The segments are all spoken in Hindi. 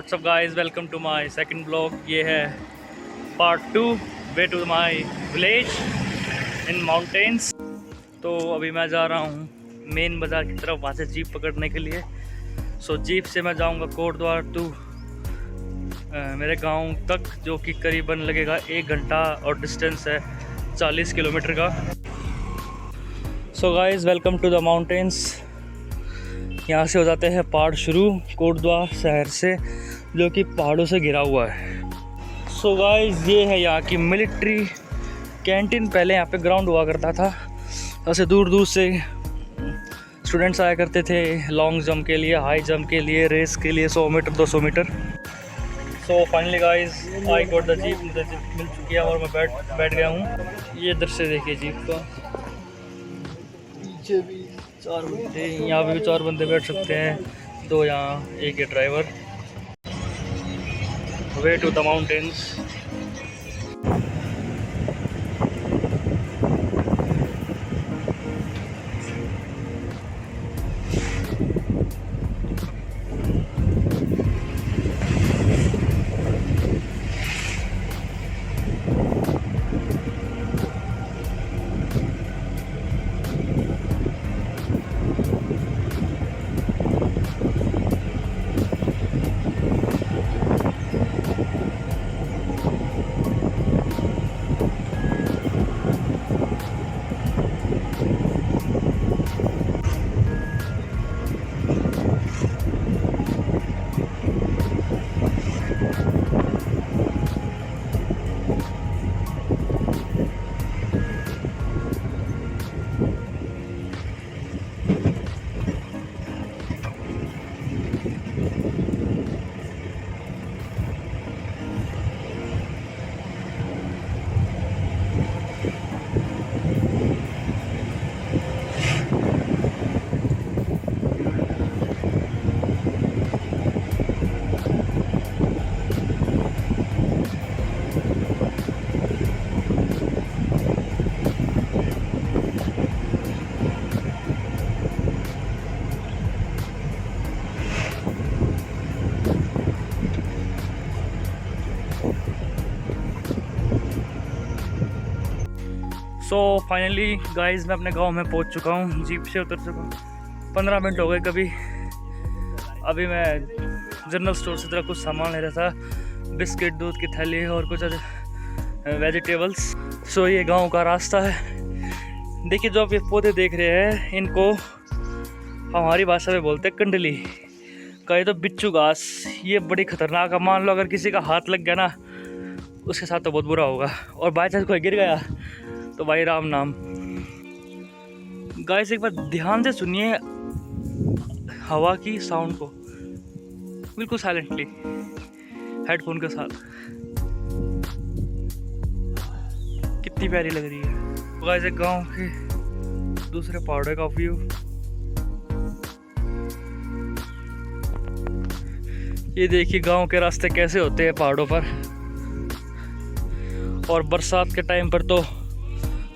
WhatsApp guys, welcome to my second blog. ये है part 2 way to my village in mountains. तो अभी मैं जा रहा हूँ मेन बाज़ार की तरफ, वहाँ से जीप पकड़ने के लिए। सो जीप से मैं जाऊँगा कोटद्वार टू मेरे गांव तक, जो कि करीबन लगेगा 1 घंटा और डिस्टेंस है 40 किलोमीटर का। So guys, welcome to the mountains. यहाँ से हो जाते हैं पहाड़ शुरू, कोटद्वार शहर से, जो कि पहाड़ों से घिरा हुआ है। सो गाइस, ये है यहाँ की मिलिट्री कैंटीन। पहले यहाँ पे ग्राउंड हुआ करता था, ऐसे दूर दूर से स्टूडेंट्स आया करते थे लॉन्ग जंप के लिए, हाई जंप के लिए, रेस के लिए 100 metre 200 metre. So finally guys, I got the jeep. मुझे जीप मिल चुकी है और मैं बैठ गया हूँ। ये दृश्य देखिए जीप का। पीछे भी 4 बंदे, यहाँ पे भी 4 बंदे बैठ सकते हैं, 2 यहाँ, एक ये driver. Way to the mountains. So finally guys, मैं अपने गांव में पहुंच चुका हूं, जीप से उतर चुका हूं। 15 मिनट हो गए कभी। अभी मैं जनरल स्टोर से कुछ सामान ले रहा था, बिस्किट, दूध की थैली और कुछ वेजिटेबल्स। सो ये गांव का रास्ता है। देखिए, जो आप ये पौधे देख रहे हैं, इनको हमारी भाषा में बोलते हैं कंडली, कहे तो बिच्छू घास। ये बड़ी खतरनाक है। मान लो अगर किसी का हाथ लग गया ना, उसके साथ तो बहुत बुरा होगा। और बाई चांस कोई गिर गया तो भाई राम नाम। गाइस, एक बार ध्यान से सुनिए हवा की साउंड को, बिल्कुल साइलेंटली, हेडफोन के साथ। कितनी प्यारी लग रही है। गाइस, एक गांव के दूसरे पहाड़ों का व्यू। ये देखिए गांव के रास्ते कैसे होते हैं पहाड़ों पर। और बरसात के टाइम पर तो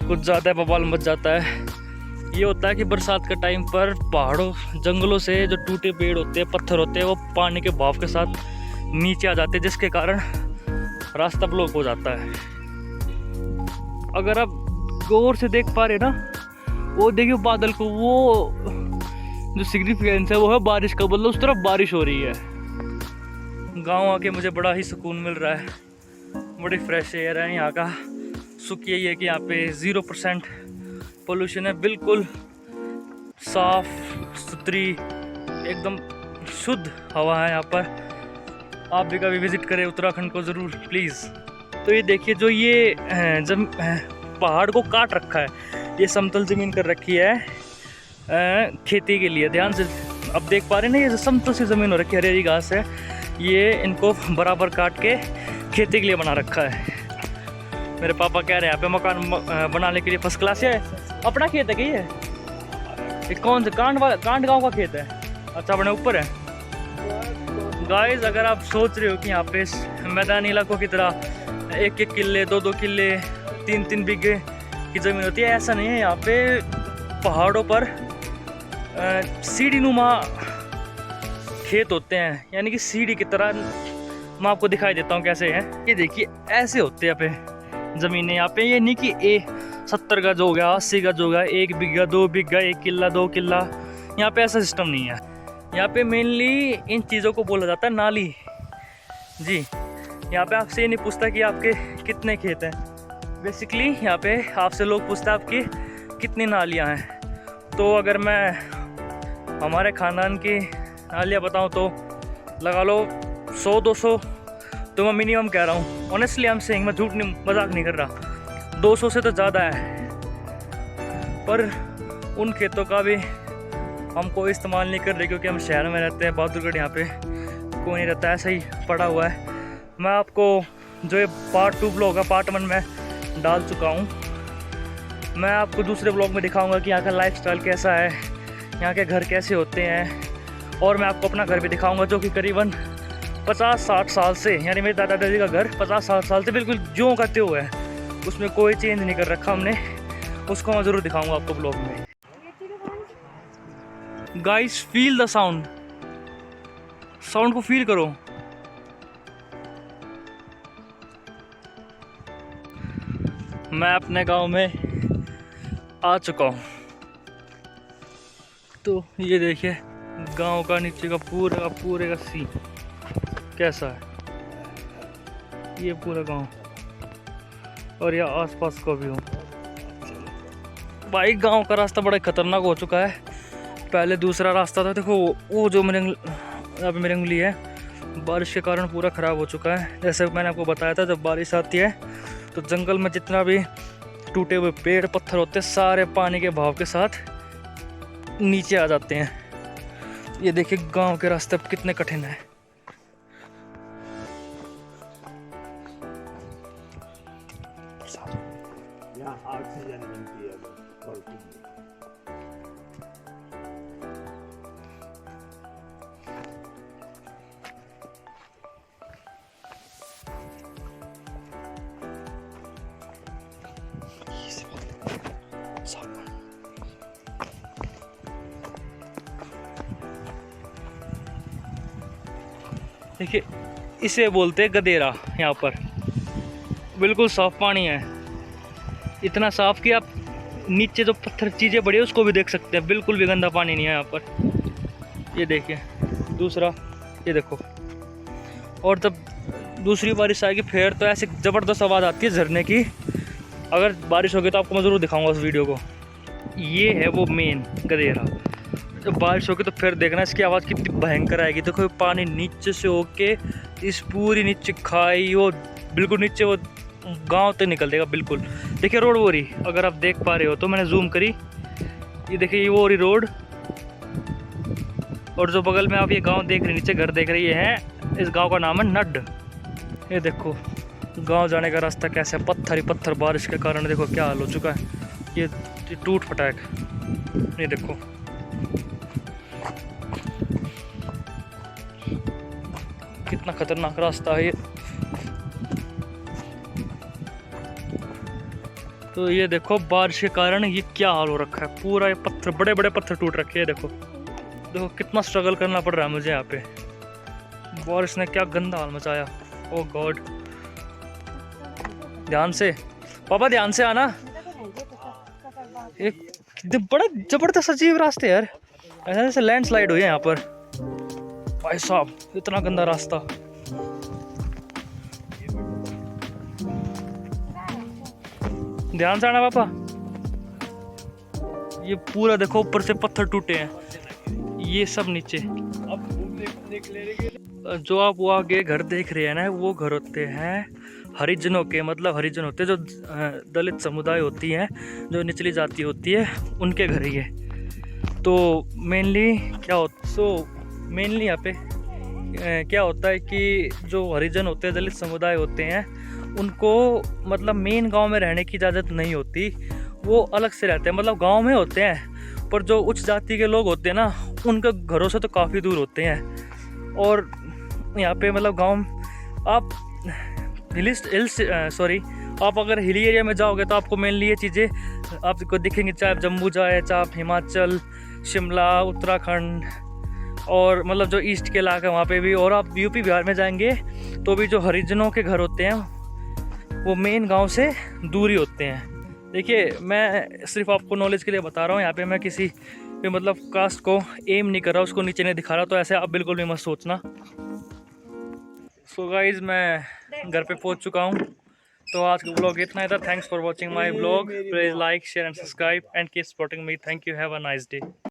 कुछ ज़्यादा बवाल मच जाता है। ये होता है कि बरसात के टाइम पर पहाड़ों, जंगलों से जो टूटे पेड़ होते हैं, पत्थर होते हैं, वो पानी के बहाव के साथ नीचे आ जाते हैं, जिसके कारण रास्ता ब्लॉक हो जाता है। अगर आप गौर से देख पा रहे ना, वो देखिए बादल को, वो जो सिग्निफिकेंस है वो है बारिश का, मतलब उस तरफ बारिश हो रही है। गाँव आके मुझे बड़ा ही सुकून मिल रहा है, बड़ी फ्रेश एयर है यहाँ का। सुख यही है कि यहाँ पे 0% पोल्यूशन है, बिल्कुल साफ सुथरी, एकदम शुद्ध हवा है यहाँ पर। आप भी कभी विजिट करें उत्तराखंड को ज़रूर प्लीज़। तो ये देखिए, जो ये पहाड़ को काट रखा है, ये समतल ज़मीन कर रखी है खेती के लिए। ध्यान से अब देख पा रहे हैं ना, ये समतल सी ज़मीन हो रखी है, हरी घास है, ये इनको बराबर काट के खेती के लिए बना रखा है। मेरे पापा कह रहे हैं यहाँ पे मकान बनाने के लिए फर्स्ट क्लास है। अपना खेत है क्या ये कौन से कांड गांव का खेत है? अच्छा, अपने ऊपर है। गाइस, अगर आप सोच रहे हो कि यहाँ पे मैदानी इलाकों की तरह 1-1 किल्ले, 2-2 किल्ले, 3-3 बीघे की ज़मीन होती है, ऐसा नहीं है। यहाँ पे पहाड़ों पर सीढ़ी नुमा खेत होते हैं, यानी कि सीढ़ी की तरह। मैं आपको दिखाई देता हूँ कैसे है। ये देखिए ऐसे होते हैं यहाँ पे ज़मीनें। यहाँ पे ये नहीं कि 70 गज हो गया, 80 गज हो गया, 1 बीघा 2 बीघा, 1 किला 2 किला। यहाँ पे ऐसा सिस्टम नहीं है। यहाँ पे मेनली इन चीज़ों को बोला जाता है नाली जी। यहाँ पे आपसे ये नहीं पूछता कि आपके कितने खेत हैं। बेसिकली यहाँ पे आपसे लोग पूछते हैं आपकी कितनी नालियाँ हैं। तो अगर मैं हमारे ख़ानदान की नालियाँ बताऊँ तो लगा लो 100-200, तो मैं मिनिमम कह रहा हूँ। ऑनेस्टली आई एम सेइंग, मैं झूठ नहीं, मजाक नहीं कर रहा। 200 से तो ज़्यादा है। पर उन खेतों का भी हम कोई इस्तेमाल नहीं कर रहे, क्योंकि हम शहर में रहते हैं। बहादुरगढ़ यहाँ पे कोई नहीं रहता, ऐसा ही पड़ा हुआ है। मैं आपको जो ये पार्ट 2 ब्लॉग है, पार्ट 1 में डाल चुका हूँ। मैं आपको दूसरे ब्लॉग में दिखाऊंगा कि यहाँ का लाइफस्टाइल कैसा है, यहाँ के घर कैसे होते हैं। और मैं आपको अपना घर भी दिखाऊंगा, जो कि करीबन 50-60 साल से, यानी मेरे दादा दादी का घर 50-60 साल से बिल्कुल ज्यों का त्यों है। उसमें कोई चेंज नहीं कर रखा हमने। उसको मैं ज़रूर दिखाऊंगा आपको ब्लॉग में। Guys feel the sound, sound को फील करो। मैं अपने गांव में आ चुका हूँ। तो ये देखिए गांव का नीचे का पूरे का सीन कैसा है। ये पूरा गांव और यह आसपास का भी हो। भाई गांव का रास्ता बड़ा खतरनाक हो चुका है। पहले दूसरा रास्ता था, देखो वो जो मेरी उंगली है, बारिश के कारण पूरा ख़राब हो चुका है। जैसे मैंने आपको बताया था, जब बारिश आती है तो जंगल में जितना भी टूटे हुए पेड़ पत्थर होते हैं, सारे पानी के बहाव के साथ नीचे आ जाते हैं। ये देखिए गांव के रास्ते अब कितने कठिन हैं। ऑक्सीजन मिलती है। देखिए इसे बोलते हैं गदेरा। यहाँ पर बिल्कुल साफ पानी है, इतना साफ कि आप नीचे जो पत्थर चीज़ें बड़ी है उसको भी देख सकते हैं। बिल्कुल भी गंदा पानी नहीं है यहाँ पर। ये देखिए दूसरा, ये देखो। और जब दूसरी बारिश आएगी फिर तो ऐसे ज़बरदस्त आवाज़ आती है झरने की। अगर बारिश होगी तो आपको मैं ज़रूर दिखाऊंगा उस वीडियो को। ये है वो मेन गदेरा। जब बारिश होगी तो फिर देखना इसकी आवाज़ कितनी भयंकर आएगी। देखो पानी नीचे से होके इस पूरी नीचे खाई और बिल्कुल नीचे वो गांव तक निकल देगा बिल्कुल। देखिए रोड वो रही, अगर आप देख पा रहे हो तो मैंने जूम करी। ये देखिए ये वो रही रोड, और जो बगल में आप ये गांव देख रहे, नीचे घर देख रहे हैं, इस गांव का नाम है नड। ये देखो गांव जाने का रास्ता कैसा है, पत्थर ही पत्थर। बारिश के कारण देखो क्या हाल हो चुका है। ये टूट फटाक। ये देखो कितना खतरनाक रास्ता है ये। तो ये देखो बारिश के कारण ये क्या हाल हो रखा है। पूरा ये पत्थर, बड़े बड़े पत्थर टूट रखे हैं। देखो देखो कितना स्ट्रगल करना पड़ रहा है मुझे यहाँ पे। बारिश ने क्या गंदा हाल मचाया। ओह गॉड। ध्यान से पापा, ध्यान से आना। एक बड़ा जबरदस्त अजीब रास्ते यार, ऐसा जैसे लैंडस्लाइड हुई है यहाँ पर। भाई साहब इतना गंदा रास्ता। ध्यान से आना पापा। ये पूरा देखो ऊपर से पत्थर टूटे हैं, ये सब नीचे। जो आप वो आगे घर देख रहे हैं ना, वो घर होते हैं हरिजनों के। मतलब हरिजन होते हैं जो दलित समुदाय होती है, जो निचली जाति होती है, उनके घर ही है। तो मेनली मेनली यहाँ पे क्या होता है कि जो हरिजन होते हैं, दलित समुदाय होते हैं, उनको मतलब मेन गांव में रहने की इजाज़त नहीं होती। वो अलग से रहते हैं, मतलब गांव में होते हैं, पर जो उच्च जाति के लोग होते हैं ना, उनके घरों से तो काफ़ी दूर होते हैं। और यहाँ पे मतलब गांव, आप आप अगर हिली एरिया में जाओगे तो आपको मेनली ये चीज़ें आपको दिखेंगी। चाहे आप जम्मू जाए, चाहे आप हिमाचल, शिमला, उत्तराखंड, और मतलब जो ईस्ट के इलाका है वहाँ पे भी। और आप यूपी बिहार में जाएंगे तो भी जो हरिजनों के घर होते हैं वो मेन गांव से दूर ही होते हैं। देखिए मैं सिर्फ आपको नॉलेज के लिए बता रहा हूँ, यहाँ पे मैं किसी भी मतलब कास्ट को एम नहीं कर रहा, उसको नीचे नहीं दिखा रहा, तो ऐसे आप बिल्कुल भी मत सोचना। सो गाइज मैं घर पे पहुँच चुका हूँ, तो आज का ब्लॉग इतना ही था। Thanks for watching my blog. Please like share and subscribe and keep supporting me. Thank you. Have a nice day.